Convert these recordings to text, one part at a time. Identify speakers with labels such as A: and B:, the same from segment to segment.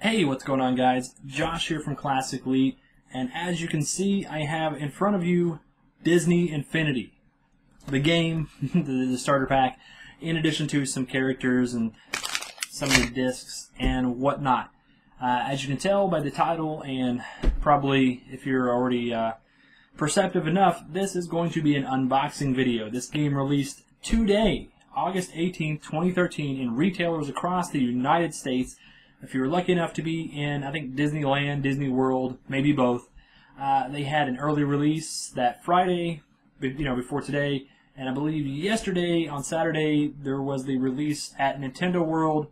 A: Hey, what's going on, guys? Josh here from Classic Elite, and as you can see, I have in front of you Disney Infinity, the game, the starter pack, in addition to some characters and some of the discs and whatnot. As you can tell by the title, and probably if you're already perceptive enough, this is going to be an unboxing video. This game released today, August 18th, 2013, in retailers across the United States. If you were lucky enough to be in, I think, Disneyland, Disney World, maybe both, they had an early release that Friday, before today, and I believe yesterday, on Saturday, there was the release at Nintendo World.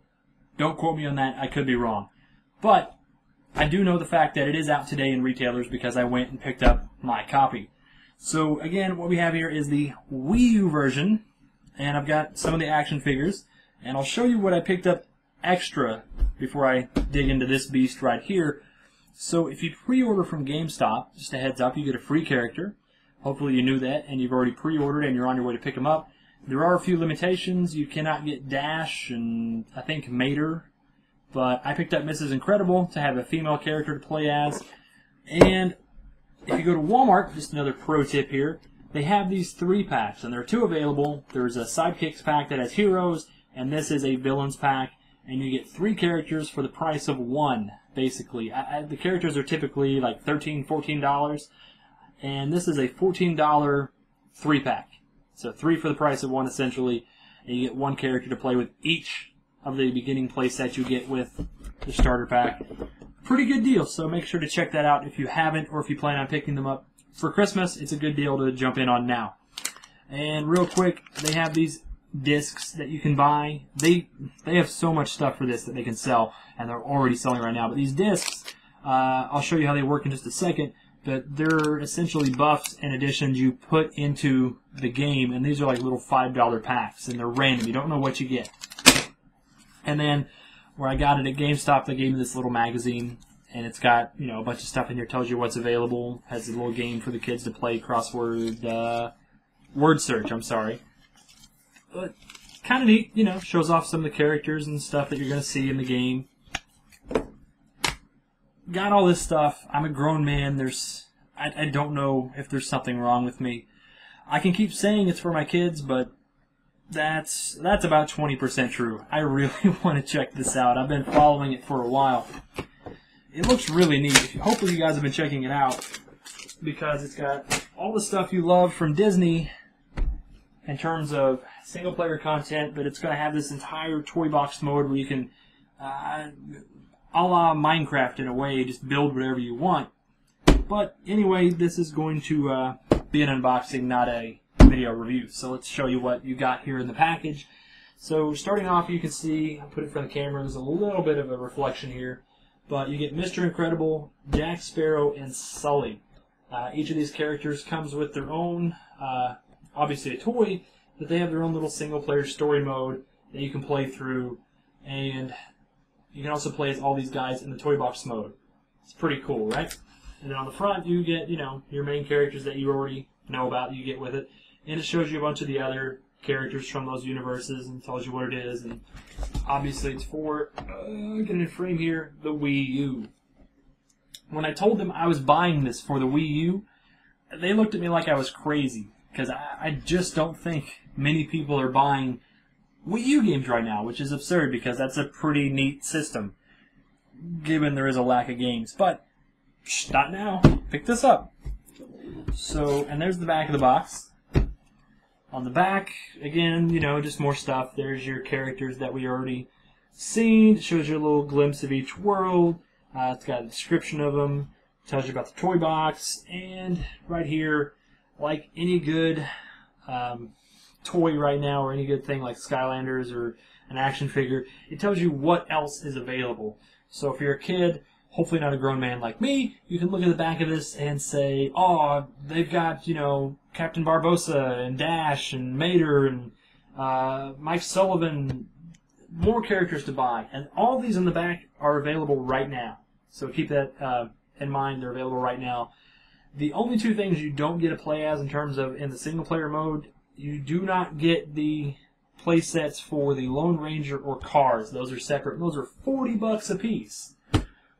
A: Don't quote me on that, I could be wrong. But I do know the fact that it is out today in retailers because I went and picked up my copy. So again, what we have here is the Wii U version, and I've got some of the action figures, and I'll show you what I picked up extra before I dig into this beast right here. So if you pre-order from GameStop, just a heads up, you get a free character. Hopefully you knew that and you've already pre-ordered and you're on your way to pick them up. There are a few limitations. You cannot get Dash and I think Mater, but I picked up Mrs. Incredible to have a female character to play as. And if you go to Walmart, just another pro tip here, they have these 3-packs, and there are 2 available. There's a Sidekicks pack that has heroes, and this is a Villains pack. And you get 3 characters for the price of 1, basically. The characters are typically like $13, $14, and this is a $14 3-pack. So 3 for the price of 1, essentially, and you get 1 character to play with each of the beginning playsets you get with the starter pack. Pretty good deal, so make sure to check that out if you haven't, or if you plan on picking them up for Christmas. It's a good deal to jump in on now. And real quick, they have these discs that you can buy. They have so much stuff for this that they can sell, and they're already selling right now. But these discs, I'll show you how they work in just a second, but they're essentially buffs and additions you put into the game, and these are like little $5 packs, and they're random. You don't know what you get. And then where I got it at GameStop, they gave me this little magazine, and it's got, a bunch of stuff in here, tells you what's available, has a little game for the kids to play, word search, I'm sorry. But kind of neat, shows off some of the characters and stuff that you're going to see in the game. Got all this stuff. I'm a grown man. I don't know if there's something wrong with me. I can keep saying it's for my kids, but that's about 20% true. I really want to check this out. I've been following it for a while. It looks really neat. Hopefully you guys have been checking it out, because it's got all the stuff you love from Disney in terms of single-player content, but it's going to have this entire toy box mode where you can, a la Minecraft in a way, just build whatever you want. But anyway, this is going to be an unboxing, not a video review. So let's show you what you got here in the package. So starting off, you can see, I'll put it in front of the camera, there's a little bit of a reflection here, but you get Mr. Incredible, Jack Sparrow, and Sully. Each of these characters comes with their own, obviously a toy, but they have their own little single-player story mode that you can play through, and you can also play as all these guys in the toy box mode. It's pretty cool, right? And then on the front, you get, your main characters that you already know about, you get with it, and it shows you a bunch of the other characters from those universes and tells you what it is, and obviously it's for, get it in frame here, the Wii U. When I told them I was buying this for the Wii U, they looked at me like I was crazy, because I just don't think many people are buying Wii U games right now, which is absurd because that's a pretty neat system, given there is a lack of games. But, not now. Pick this up. So, and there's the back of the box. On the back, again, just more stuff. There's your characters that we already seen. It shows you a little glimpse of each world. It's got a description of them. Tells you about the toy box. And right here, like any good toy right now, or any good thing like Skylanders or an action figure, it tells you what else is available. So if you're a kid, hopefully not a grown man like me, you can look at the back of this and say, oh, they've got, Captain Barbossa and Dash and Mater and Mike Sullivan, more characters to buy. And all these in the back are available right now. So keep that in mind, they're available right now. The only 2 things you don't get to play as in terms of in the single-player mode, you do not get the play sets for the Lone Ranger or Cars. Those are separate. Those are $40 a piece.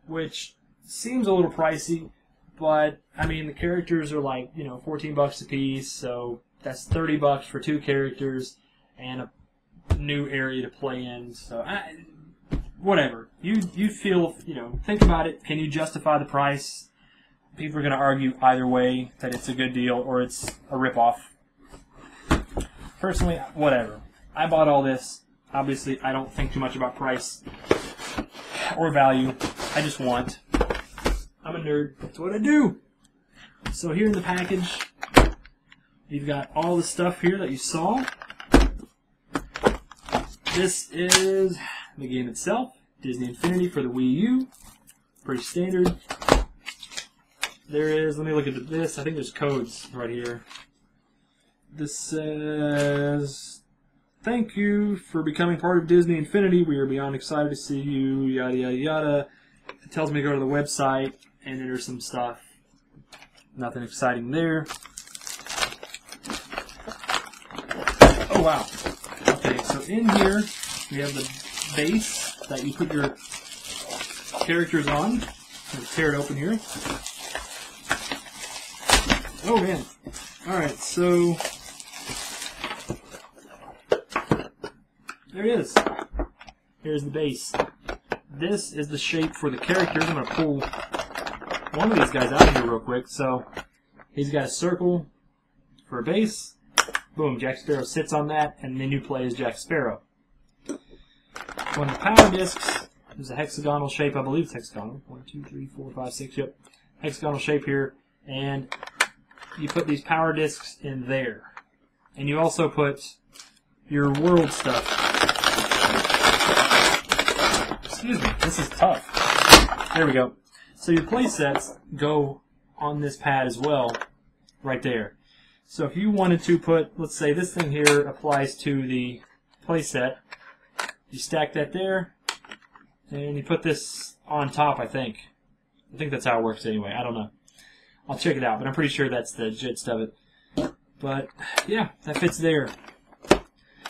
A: which seems a little pricey, but I mean the characters are like, you know, $14 a piece, so that's $30 for 2 characters and a new area to play in. So whatever. You feel, you know, think about it. Can you justify the price? People are going to argue either way that it's a good deal or it's a ripoff. Personally, whatever. I bought all this. Obviously, I don't think too much about price or value. I just want. I'm a nerd. That's what I do. So here in the package, you've got all the stuff here that you saw. This is the game itself. Disney Infinity for the Wii U. Pretty standard. There is, let me look at this. I think there's codes right here. This says, thank you for becoming part of Disney Infinity. We are beyond excited to see you, yada, yada, yada. It tells me to go to the website and enter some stuff. Nothing exciting there. Oh, wow. Okay, so in here, we have the base that you put your characters on. Let's tear it open here. Oh, man. Alright, so there it is. Here's the base. This is the shape for the characters. I'm going to pull one of these guys out of here real quick. So he's got a circle for a base. Boom, Jack Sparrow sits on that, and then you play as Jack Sparrow. On the power discs, there's a hexagonal shape. I believe it's hexagonal. 1, 2, 3, 4, 5, 6. Yep. Hexagonal shape here. And you put these power discs in there. And you also put your world stuff. Excuse me, this is tough. There we go. So your play sets go on this pad as well, right there. So if you wanted to put, let's say this thing here applies to the play set, you stack that there, and you put this on top, I think. I think that's how it works anyway. I don't know. I'll check it out, but I'm pretty sure that's the gist of it. But, yeah, that fits there.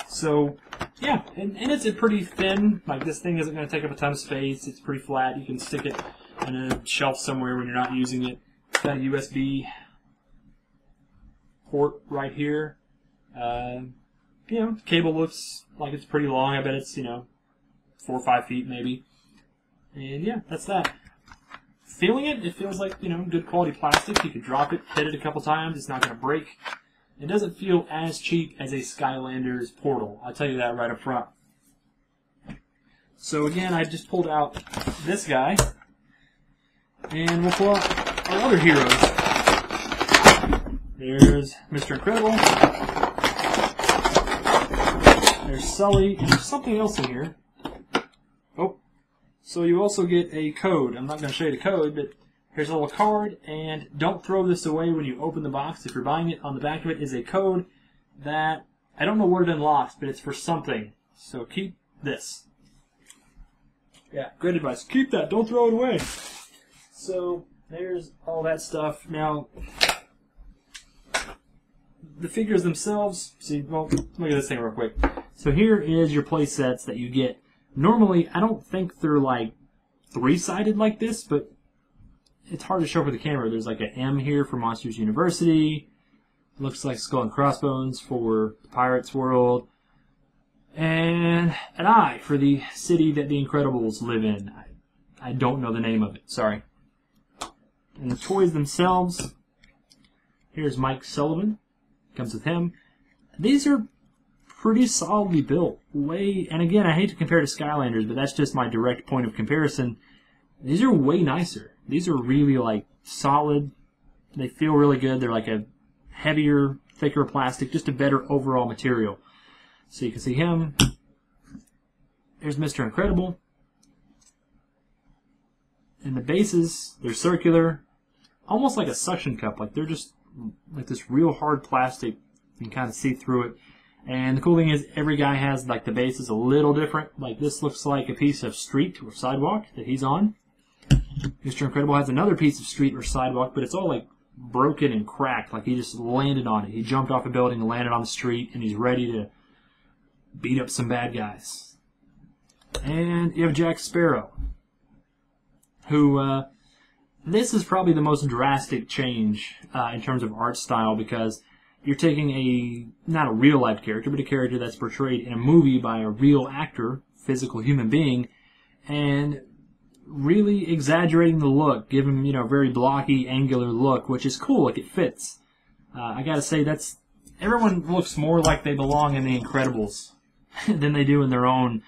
A: So, yeah, and it's a pretty thin, like this thing isn't going to take up a ton of space. It's pretty flat. You can stick it on a shelf somewhere when you're not using it. It's got a USB port right here. You know, the cable looks like it's pretty long. I bet it's, you know, 4 or 5 feet maybe. And, yeah, that's that. Feeling it, it feels like, you know, good quality plastic. You could drop it, hit it a couple times, it's not going to break. It doesn't feel as cheap as a Skylanders Portal. I'll tell you that right up front. So again, I just pulled out this guy, and we'll pull out our other heroes. There's Mr. Incredible. There's Sully, and there's something else in here. Oh. So you also get a code. I'm not going to show you the code, but here's a little card, and don't throw this away when you open the box. If you're buying it, on the back of it is a code that, I don't know what it unlocks, but it's for something. So keep this. Yeah, great advice. Keep that. Don't throw it away. So there's all that stuff. Now, the figures themselves, see, well, look at this thing real quick. So here is your play sets that you get. Normally, I don't think they're like 3-sided like this, but it's hard to show for the camera. There's like an M here for Monsters University. Looks like Skull and Crossbones for the Pirates World. And an I for the city that the Incredibles live in. I don't know the name of it, sorry. And the toys themselves, here's Mike Sullivan. Comes with him. These are pretty solidly built. And again, I hate to compare to Skylanders, but that's just my direct point of comparison. These are way nicer. These are really like solid. They feel really good. They're like a heavier, thicker plastic, just a better overall material. So you can see him. There's Mr. Incredible. And the bases, they're circular, almost like a suction cup. Like they're just like this real hard plastic. You can kind of see through it. And the cool thing is every guy has, like, the base is a little different. Like this looks like a piece of street or sidewalk that he's on. Mr. Incredible has another piece of street or sidewalk, but it's all like broken and cracked. Like he just landed on it. He jumped off a building and landed on the street, and he's ready to beat up some bad guys. And you have Jack Sparrow. who, this is probably the most drastic change in terms of art style, because you're taking not a real-life character, but a character that's portrayed in a movie by a real actor, physical human being, and really exaggerating the look, giving him, a very blocky, angular look, which is cool, like it fits. I gotta say, everyone looks more like they belong in The Incredibles than they do in their own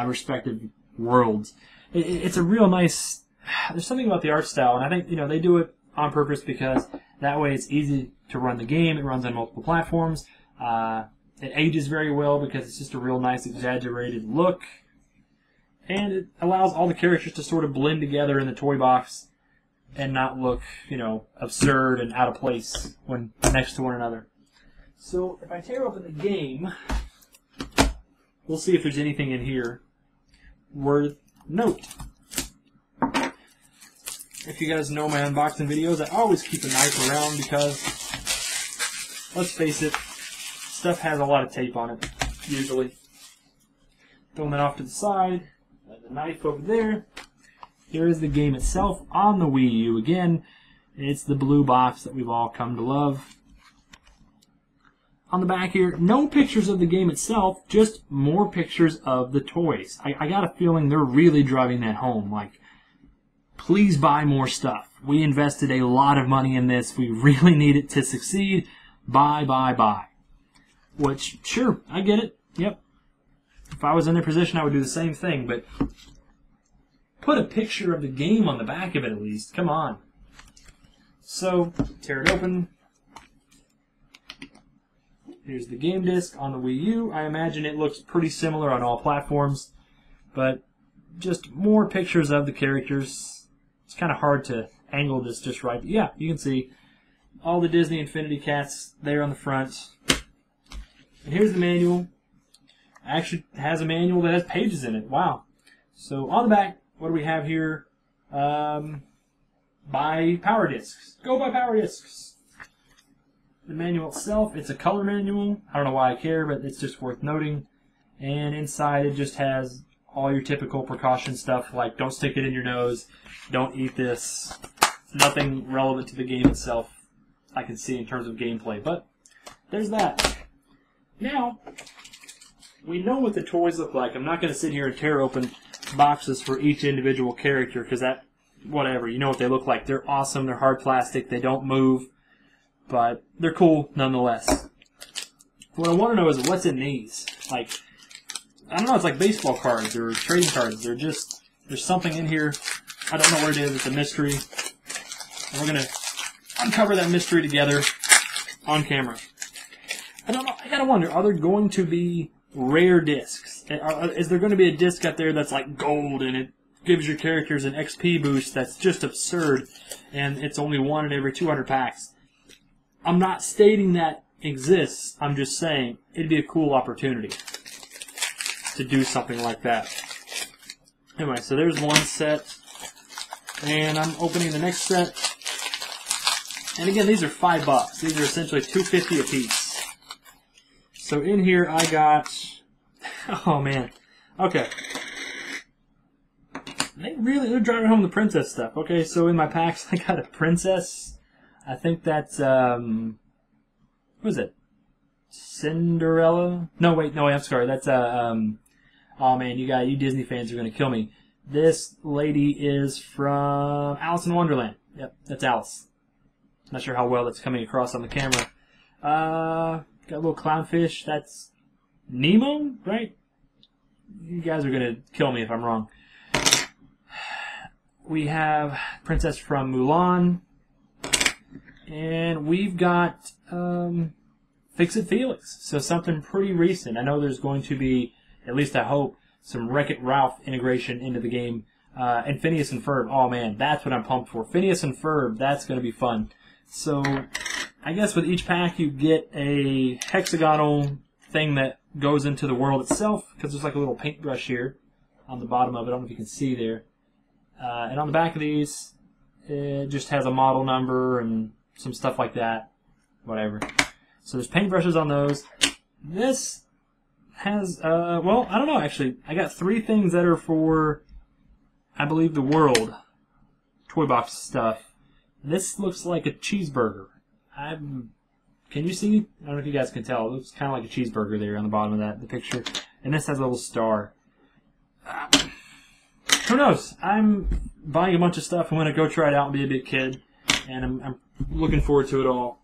A: respective worlds. It's a real nice, there's something about the art style, and I think, they do it on purpose because that way it's easy to run the game. It runs on multiple platforms. It ages very well because it's just a real nice, exaggerated look. And it allows all the characters to sort of blend together in the toy box and not look, absurd and out of place when next to one another. So if I tear open the game, we'll see if there's anything in here worth note. If you guys know my unboxing videos, I always keep a knife around because, let's face it, stuff has a lot of tape on it, usually. Throwing that off to the side. The knife over there. Here is the game itself on the Wii U. Again, it's the blue box that we've all come to love. On the back here, no pictures of the game itself, just more pictures of the toys. I got a feeling they're really driving that home. Like, please buy more stuff. We invested a lot of money in this. We really need it to succeed. Buy, buy, buy. Which, sure, I get it. Yep. If I was in their position, I would do the same thing, but put a picture of the game on the back of it at least. Come on. So, tear it open. Here's the game disc on the Wii U. I imagine it looks pretty similar on all platforms, but just more pictures of the characters. It's kind of hard to angle this just right. But yeah, you can see all the Disney Infinity Cats there on the front. And here's the manual. Actually has a manual that has pages in it. Wow. So on the back, what do we have here? Buy power discs. Go buy power discs. The manual itself, it's a color manual. I don't know why I care, but it's just worth noting. And inside it just has all your typical precaution stuff, like don't stick it in your nose, don't eat this. Nothing relevant to the game itself I can see in terms of gameplay. But there's that. Now, we know what the toys look like. I'm not going to sit here and tear open boxes for each individual character because whatever, you know what they look like. They're awesome, they're hard plastic, they don't move, but they're cool nonetheless. What I want to know is what's in these. Like, I don't know, it's like baseball cards or trading cards. There's something in here. I don't know what it is. It's a mystery. And we're going to uncover that mystery together on camera. I don't know. I got to wonder, are there going to be rare discs? Is there going to be a disc out there that's like gold and it gives your characters an XP boost that's just absurd and it's only one in every 200 packs? I'm not stating that exists. I'm just saying it'd be a cool opportunity to do something like that. Anyway, so there's one set. And I'm opening the next set. And again, these are $5. These are essentially $2.50 a piece. So in here I got, oh man, okay. They're driving home the princess stuff. Okay, so in my packs I got a princess. I think that's, what is it? Cinderella? No, wait, I'm sorry. That's, oh man, you Disney fans are going to kill me. This lady is from Alice in Wonderland. Yep, that's Alice. Not sure how well that's coming across on the camera. Got a little clownfish. That's Nemo, right? You guys are going to kill me if I'm wrong. We have Princess from Mulan. And we've got Fix-It Felix. So something pretty recent. I know there's going to be, at least I hope, some Wreck-It Ralph integration into the game. And Phineas and Ferb. Oh man, that's what I'm pumped for. Phineas and Ferb, that's going to be fun. So I guess with each pack you get a hexagonal thing that goes into the world itself, because there's like a little paintbrush here on the bottom of it. I don't know if you can see there. And on the back of these, it just has a model number and some stuff like that. Whatever. So there's paintbrushes on those. This has, well, I don't know actually. I got 3 things that are for, I believe, the world. toy box stuff. This looks like a cheeseburger. Can you see? I don't know if you guys can tell. It looks kind of like a cheeseburger there on the bottom of the picture. And this has a little star. Who knows? I'm buying a bunch of stuff. I'm going to go try it out and be a big kid. And I'm looking forward to it all.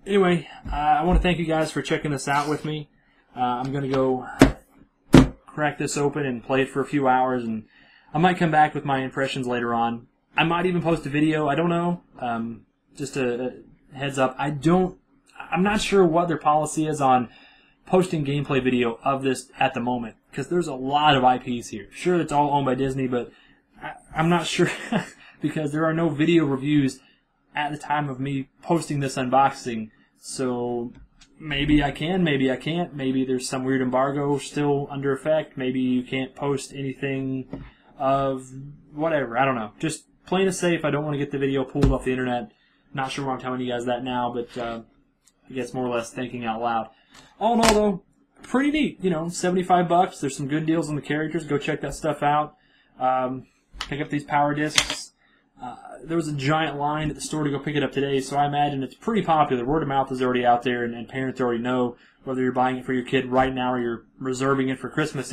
A: Anyway, I want to thank you guys for checking this out with me. I'm going to go crack this open and play it for a few hours. And I might come back with my impressions later on. I might even post a video. I don't know. Just a heads up. I'm not sure what their policy is on posting gameplay video of this at the moment, because there's a lot of IPs here. Sure, it's all owned by Disney, but I'm not sure because there are no video reviews at the time of me posting this unboxing. So maybe I can, maybe I can't. Maybe there's some weird embargo still under effect. Maybe you can't post anything of whatever. I don't know. Just playing it safe. I don't want to get the video pulled off the internet. Not sure why I'm telling you guys that now, but I guess more or less thinking out loud. All in all, though, pretty neat. You know, $75. There's some good deals on the characters. Go check that stuff out. Pick up these power discs. There was a giant line at the store to go pick it up today, so I imagine it's pretty popular. Word of mouth is already out there, and parents already know whether you're buying it for your kid right now or you're reserving it for Christmas.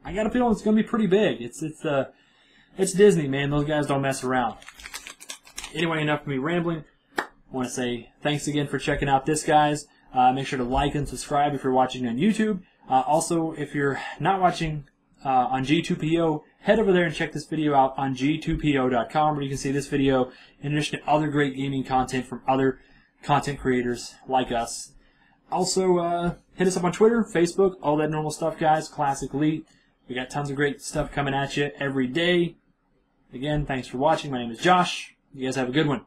A: I got a feeling it's going to be pretty big. It's Disney, man. Those guys don't mess around. Anyway, enough of me rambling. I want to say thanks again for checking out this, guys. Make sure to like and subscribe if you're watching on YouTube. Also, if you're not watching on G2PO, head over there and check this video out on G2PO.com, where you can see this video in addition to other great gaming content from other content creators like us. Also, hit us up on Twitter, Facebook, all that normal stuff, guys. Classic Elite. We got tons of great stuff coming at you every day. Again, thanks for watching. My name is Josh. You guys have a good one.